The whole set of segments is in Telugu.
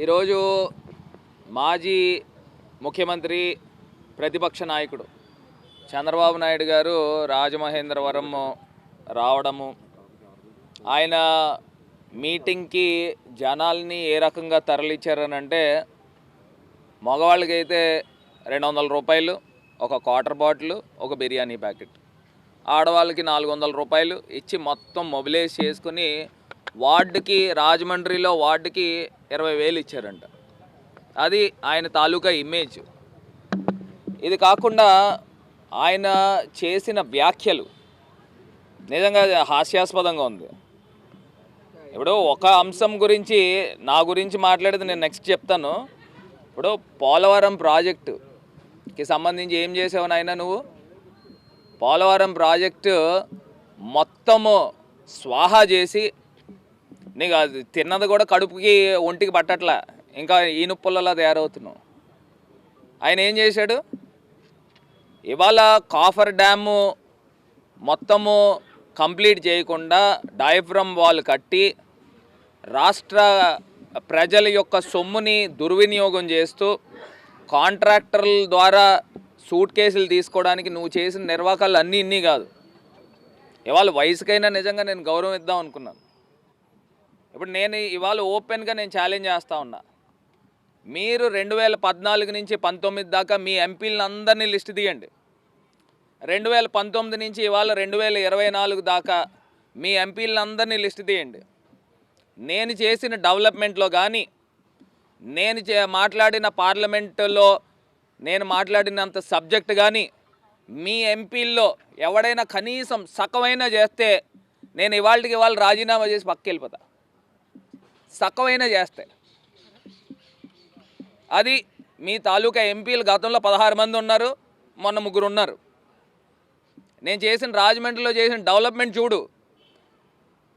ఈరోజు మాజీ ముఖ్యమంత్రి ప్రతిపక్ష నాయకుడు చంద్రబాబు నాయుడు గారు రాజమహేంద్రవరం రావడము, ఆయన మీటింగ్కి జనాల్ని ఏ రకంగా తరలించారనంటే, మగవాళ్ళకైతే 200 రూపాయలు ఒక క్వార్టర్ బాటిల్, ఒక బిర్యానీ ప్యాకెట్, ఆడవాళ్ళకి 400 రూపాయలు ఇచ్చి మొత్తం మొబిలైజ్ చేసుకుని వార్డుకి, రాజమండ్రిలో వార్డుకి 20,000 ఇచ్చారంట. అది ఆయన తాలూకా ఇమేజ్. ఇది కాకుండా ఆయన చేసిన వ్యాఖ్యలు నిజంగా హాస్యాస్పదంగా ఉంది. ఇప్పుడు ఒక అంశం గురించి, నా గురించి మాట్లాడేది నేను నెక్స్ట్ చెప్తాను. ఇప్పుడు పోలవరం ప్రాజెక్టుకి సంబంధించి ఏం చేసావు నాయన నువ్వు? పోలవరం ప్రాజెక్టు మొత్తము స్వాహా చేసి, నీకు అది తిన్నది కూడా కడుపుకి ఒంటికి పట్టట్లా, ఇంకా ఈనుపుల్లలా తయారవుతున్నావు. ఆయన ఏం చేశాడు? ఇవాళ కాఫర్ డ్యాము మొత్తము కంప్లీట్ చేయకుండా డయాఫ్రమ్ వాల్ కట్టి రాష్ట్ర ప్రజల యొక్క సొమ్ముని దుర్వినియోగం చేస్తూ కాంట్రాక్టర్ల ద్వారా సూట్ కేసులు తీసుకోవడానికి నువ్వు చేసిన నిర్వాకాలు అన్నీ ఇన్ని కాదు. ఇవాళ వయసుకైనా నిజంగా నేను గౌరవం ఇద్దాం అనుకున్నాను. ఇప్పుడు నేను ఇవాళ ఓపెన్గా నేను ఛాలెంజ్ చేస్తూ ఉన్నా. మీరు 2014 నుంచి 19 దాకా మీ ఎంపీలను అందరినీ లిస్ట్ తీయండి. 2019 నుంచి ఇవాళ 2024 దాకా మీ ఎంపీలను అందరినీ లిస్ట్ తీయండి. నేను చేసిన డెవలప్మెంట్లో కానీ, నేను మాట్లాడిన పార్లమెంటులో నేను మాట్లాడినంత సబ్జెక్ట్ కానీ మీ ఎంపీల్లో ఎవడైనా కనీసం సకమైనా చేస్తే నేను ఇవాళ రాజీనామా చేసి పక్కకి వెళ్ళిపోతా. సకమైనా చేస్తే అది మీ తాలూకా ఎంపీలు గతంలో 16 మంది ఉన్నారు, మొన్న 3 ఉన్నారు. నేను చేసిన రాజమండ్రిలో చేసిన డెవలప్మెంట్ చూడు.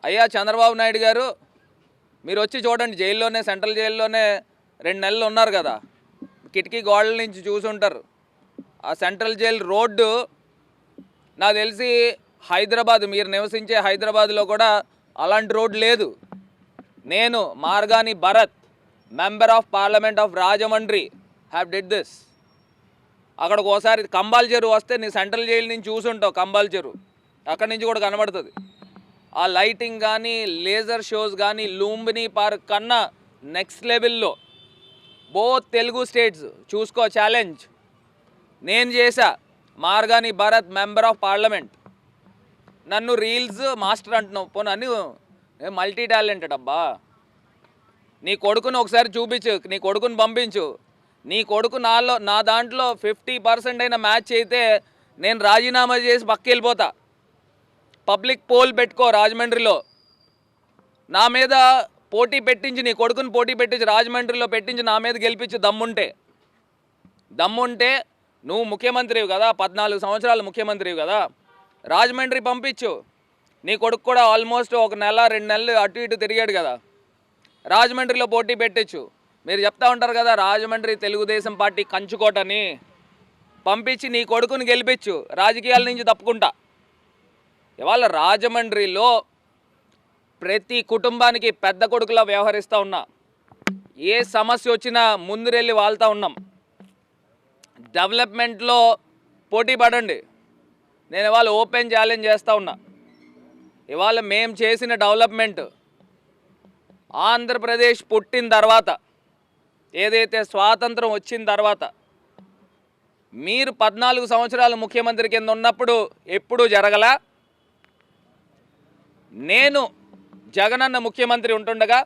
అయ్యా చంద్రబాబు నాయుడు గారు, మీరు వచ్చి చూడండి. జైల్లోనే, సెంట్రల్ జైల్లోనే 2 నెలలు ఉన్నారు కదా, కిటికీ గోడల నుంచి చూసుంటారు. ఆ సెంట్రల్ జైల్ రోడ్డు నాకు తెలిసి హైదరాబాద్, మీరు నివసించే హైదరాబాద్లో కూడా అలాంటి రోడ్డు లేదు. నేను Margani Bharat, member of parliament of Rajahmundry, have did this. అక్కడికి ఒకసారి కంబాల్ చెరువు వస్తే నీ సెంట్రల్ జైలు నుంచి చూసుంటావు. కంబాల్ చెరువు అక్కడి నుంచి కూడా కనబడుతుంది. ఆ లైటింగ్ కానీ, లేజర్ షోస్ కానీ లూంబినీ పార్క్ కన్నా నెక్స్ట్ లెవెల్లో. బోత్ తెలుగు స్టేట్స్ చూసుకో, ఛాలెంజ్ నేను చేశా. Margani Bharat, member of parliament. నన్ను రీల్స్ మాస్టర్ అంటున్నావు. పోనీ మల్టీ టాలెంటెడ్ అబ్బా. నీ కొడుకుని ఒకసారి చూపించు, నీ కొడుకుని పంపించు. నీ కొడుకు నా దాంట్లో 50% అయినా మ్యాచ్ అయితే నేను రాజీనామా చేసి పక్క వెళ్ళిపోతా. పబ్లిక్ పోల్ పెట్టుకో రాజమండ్రిలో. నా మీద పోటీ పెట్టించి, నీ కొడుకుని పోటీ పెట్టించి రాజమండ్రిలో పెట్టించి నా మీద గెలిపించి దమ్ముంటే నువ్వు ముఖ్యమంత్రివి కదా, 14 సంవత్సరాలు ముఖ్యమంత్రివి కదా, రాజమండ్రి పంపించు. నీ కొడుకు కూడా ఆల్మోస్ట్ 1 నెల 2 నెలలు అటు ఇటు తిరిగాడు కదా, రాజమండ్రిలో పోటీ పెట్టచ్చు. మీరు చెప్తా ఉంటారు కదా రాజమండ్రి తెలుగుదేశం పార్టీ కంచుకోటని. పంపించి నీ కొడుకుని గెలిపించు, రాజకీయాల నుంచి తప్పుకుంటా. ఇవాళ రాజమండ్రిలో ప్రతి కుటుంబానికి పెద్ద కొడుకులా వ్యవహరిస్తూ ఉన్నా. ఏ సమస్య వచ్చినా ముందురెళ్ళి వాళ్తూ ఉన్నాం. డెవలప్మెంట్లో పోటీ పడండి. నేను ఇవాళ ఓపెన్ ఛాలెంజ్ చేస్తూ ఉన్నా. ఇవాళ మేము చేసిన డెవలప్మెంట్ ఆంధ్రప్రదేశ్ పుట్టిన తర్వాత, ఏదైతే స్వాతంత్రం వచ్చిన తర్వాత, మీరు 14 సంవత్సరాలు ముఖ్యమంత్రి కింద ఉన్నప్పుడు ఎప్పుడూ జరగలా. నేను జగనన్న ముఖ్యమంత్రి ఉంటుండగా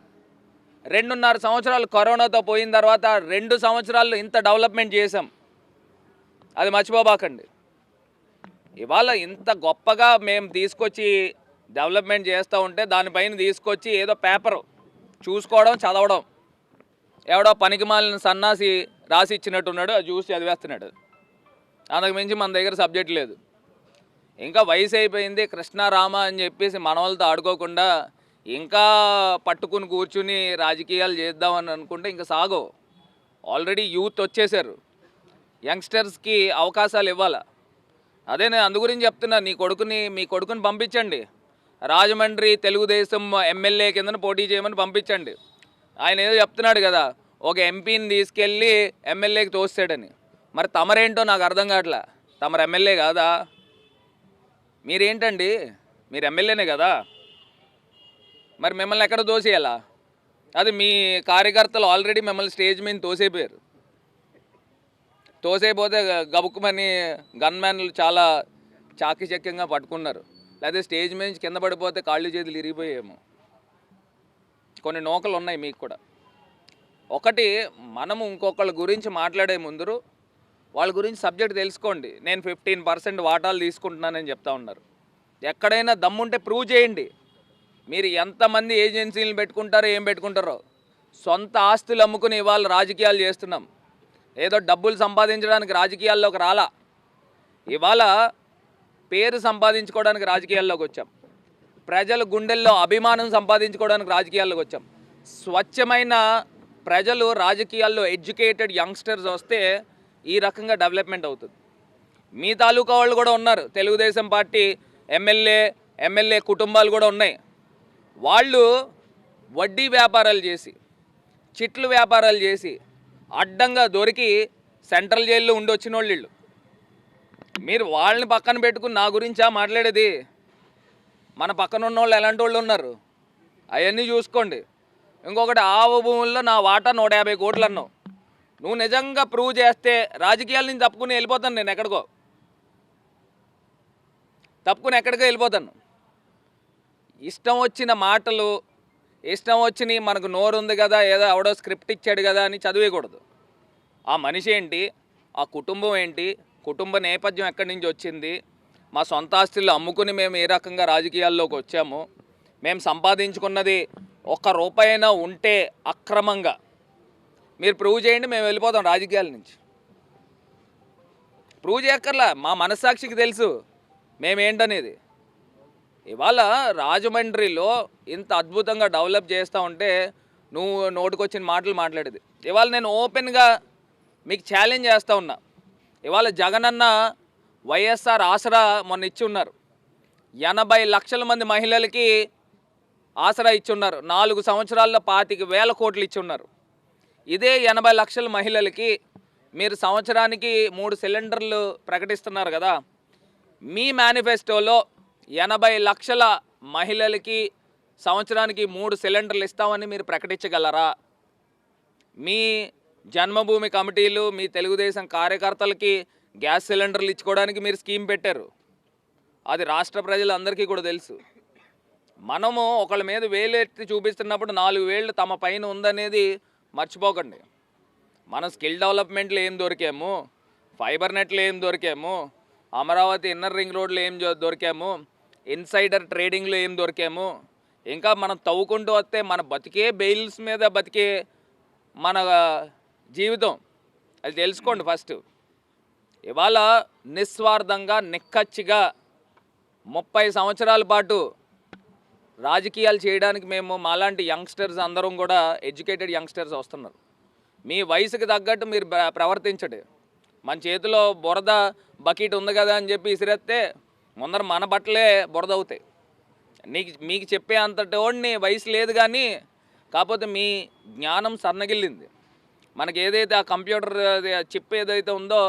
2.5 సంవత్సరాలు కరోనాతో పోయిన తర్వాత 2 సంవత్సరాలు ఇంత డెవలప్మెంట్ చేశాం. అది మర్చిపోబాకండి. ఇవాళ ఇంత గొప్పగా మేము తీసుకొచ్చి డెవలప్మెంట్ చేస్తూ ఉంటే దానిపైన తీసుకొచ్చి ఏదో పేపర్ చూసుకోవడం, చదవడం, ఎవడో పనికిమాలిన సన్నాసి రాసి ఇచ్చినట్టున్నాడు, అది చూసి చదివేస్తున్నాడు. అంతకు మించి మన దగ్గర సబ్జెక్ట్ లేదు. ఇంకా వయసు అయిపోయింది, కృష్ణారామ అని చెప్పేసి మనవాళ్ళతో ఆడుకోకుండా ఇంకా పట్టుకుని కూర్చుని రాజకీయాలు చేద్దామని అనుకుంటే ఇంకా సాగో. ఆల్రెడీ యూత్ వచ్చేసారు. యంగ్స్టర్స్కి అవకాశాలు ఇవ్వాలా. అదే నేను అందు గురించి చెప్తున్నా. మీ కొడుకుని పంపించండి. రాజమండ్రి తెలుగుదేశం ఎమ్మెల్యే కిందన పోటీ చేయమని పంపించండి. ఆయన ఏదో చెప్తున్నాడు కదా, ఒక ఎంపీని తీసుకెళ్ళి ఎమ్మెల్యేకి తోస్తాడని. మరి తమరేంటో నాకు అర్థం కావట్లే. తమరు ఎమ్మెల్యే కాదా? మీరేంటండి? మీరు ఎమ్మెల్యేనే కదా, మరి మిమ్మల్ని ఎక్కడ తోసేయాలా? అది మీ కార్యకర్తలు ఆల్రెడీ మిమ్మల్ని స్టేజ్ మీద తోసేపోయారు. తోసేపోతే గబుక్కుమని గన్మ్యాన్లు చాలా చాకచక్యంగా పట్టుకున్నారు. లేదా స్టేజ్ మీద నుంచి కింద పడిపోతే కాళ్ళు చేతులు ఇరిగిపోయేమో. కొన్ని నూకలు ఉన్నాయి మీకు కూడా. ఒకటి, మనము ఇంకొకళ్ళ గురించి మాట్లాడే ముందు వాళ్ళ గురించి సబ్జెక్ట్ తెలుసుకోండి. నేను 15% వాటాలు తీసుకుంటున్నానని చెప్తా ఉన్నారు. ఎక్కడైనా దమ్ముంటే ప్రూవ్ చేయండి. మీరు ఎంతమంది ఏజెన్సీలను పెట్టుకుంటారో ఏం పెట్టుకుంటారో, సొంత ఆస్తులు అమ్ముకుని ఇవాళ రాజకీయాలు చేస్తున్నాం. ఏదో డబ్బులు సంపాదించడానికి రాజకీయాల్లోకి రాలా. ఇవాళ పేరు సంపాదించుకోవడానికి రాజకీయాల్లోకి వచ్చాం. ప్రజల గుండెల్లో అభిమానం సంపాదించుకోవడానికి రాజకీయాల్లోకి వచ్చాం. స్వచ్ఛమైన ప్రజలు రాజకీయాల్లో ఎడ్యుకేటెడ్ యంగ్స్టర్స్ వస్తే ఈ రకంగా డెవలప్మెంట్ అవుతుంది. మీ తాలూకా వాళ్ళు కూడా ఉన్నారు, తెలుగుదేశం పార్టీ ఎమ్మెల్యే కుటుంబాలు కూడా ఉన్నాయి. వాళ్ళు వడ్డీ వ్యాపారాలు చేసి, చిట్లు వ్యాపారాలు చేసి అడ్డంగా దొరికి సెంట్రల్ జైల్లో ఉండి వచ్చిన వాళ్ళు. మీరు వాళ్ళని పక్కన పెట్టుకుని నా గురించా మాట్లాడేది? మన పక్కన ఉన్న వాళ్ళు ఎలాంటి వాళ్ళు ఉన్నారు అవన్నీ చూసుకోండి. ఇంకొకటి, ఆవ భూముల్లో నా వాటా 150 కోట్లు అన్నావు. నువ్వు నిజంగా ప్రూవ్ చేస్తే రాజకీయాల నుంచి తప్పుకుని వెళ్ళిపోతాను. నేను ఎక్కడికో వెళ్ళిపోతాను. ఇష్టం వచ్చిన మాటలు, ఇష్టం వచ్చినాయి, మనకు నోరు ఉంది కదా, ఏదో ఎవడో స్క్రిప్ట్ ఇచ్చాడు కదా అని చదివేయకూడదు. ఆ మనిషి ఏంటి, ఆ కుటుంబం ఏంటి, కుటుంబ నేపథ్యం ఎక్కడి నుంచి వచ్చింది, మా సొంత ఆస్తులు అమ్ముకుని మేము ఏ రకంగా రాజకీయాల్లోకి వచ్చాము, మేము సంపాదించుకున్నది 1 రూపాయైనా ఉంటే అక్రమంగా మీరు ప్రూవ్ చేయండి, మేము వెళ్ళిపోతాం రాజకీయాల నుంచి. ప్రూవ్ చేయక్కర్లా, మా మనస్సాక్షికి తెలుసు మేమేంటనేది. ఇవాళ రాజమండ్రిలో ఇంత అద్భుతంగా డెవలప్ చేస్తూ ఉంటే నువ్వు నోటికొచ్చిన మాటలు మాట్లాడేది. ఇవాళ నేను ఓపెన్గా మీకు ఛాలెంజ్ చేస్తూ ఉన్నా. ఇవాళ జగనన్న వైఎస్ఆర్ ఆసరా మొన్న ఇచ్చి ఉన్నారు. 80 లక్షల మంది మహిళలకి ఆసరా ఇచ్చి ఉన్నారు. 4 సంవత్సరాల్లో 25,000 కోట్లు ఇచ్చి ఉన్నారు. ఇదే 80 లక్షల మహిళలకి మీరు సంవత్సరానికి 3 సిలిండర్లు ప్రకటిస్తున్నారు కదా. మీ మేనిఫెస్టోలో 80 లక్షల మహిళలకి సంవత్సరానికి 3 సిలిండర్లు ఇస్తామని మీరు ప్రకటించగలరా? మీ జన్మభూమి కమిటీలు, మీ తెలుగుదేశం కార్యకర్తలకి గ్యాస్ సిలిండర్లు ఇచ్చుకోవడానికి మీరు స్కీమ్ పెట్టారు. అది రాష్ట్ర ప్రజలందరికీ కూడా తెలుసు. మనము ఒకళ్ళ మీద వేలు ఎత్తి చూపిస్తున్నప్పుడు 4 వేళ్ళు తమ పైన ఉందనేది మర్చిపోకండి. మనం స్కిల్ డెవలప్మెంట్లో ఏం దొరికాము, ఫైబర్ నెట్లో ఏం దొరికాము, అమరావతి ఇన్నర్ రింగ్ రోడ్లో ఏం దొరికాము, ఇన్సైడర్ ట్రేడింగ్లో ఏం దొరికాము, ఇంకా మనం తవ్వుకుంటూ వస్తే మన బతికే బెయిల్స్ మీద బతికే మన జీవితం. అది తెలుసుకోండి ఫస్ట్. ఇవాళ నిస్వార్థంగా నిక్కచ్చిగా 30 సంవత్సరాల పాటు రాజకీయాలు చేయడానికి మేము మాలాంటి యంగ్స్టర్స్ అందరం కూడా ఎడ్యుకేటెడ్ యంగ్స్టర్స్ వస్తున్నారు. మీ వయసుకి తగ్గట్టు మీరు ప్రవర్తించండి. మన చేతిలో బురద బకెట్ ఉంది కదా అని చెప్పి ఇసిరేస్తే ముందర మన బట్టలే బురద అవుతాయి. మీకు చెప్పే అంతటోడిని వయసు లేదు, కానీ కాకపోతే మీ జ్ఞానం సన్నగిల్లింది. మనకి ఏదైతే ఆ కంప్యూటర్ చిప్ ఏదైతే ఉందో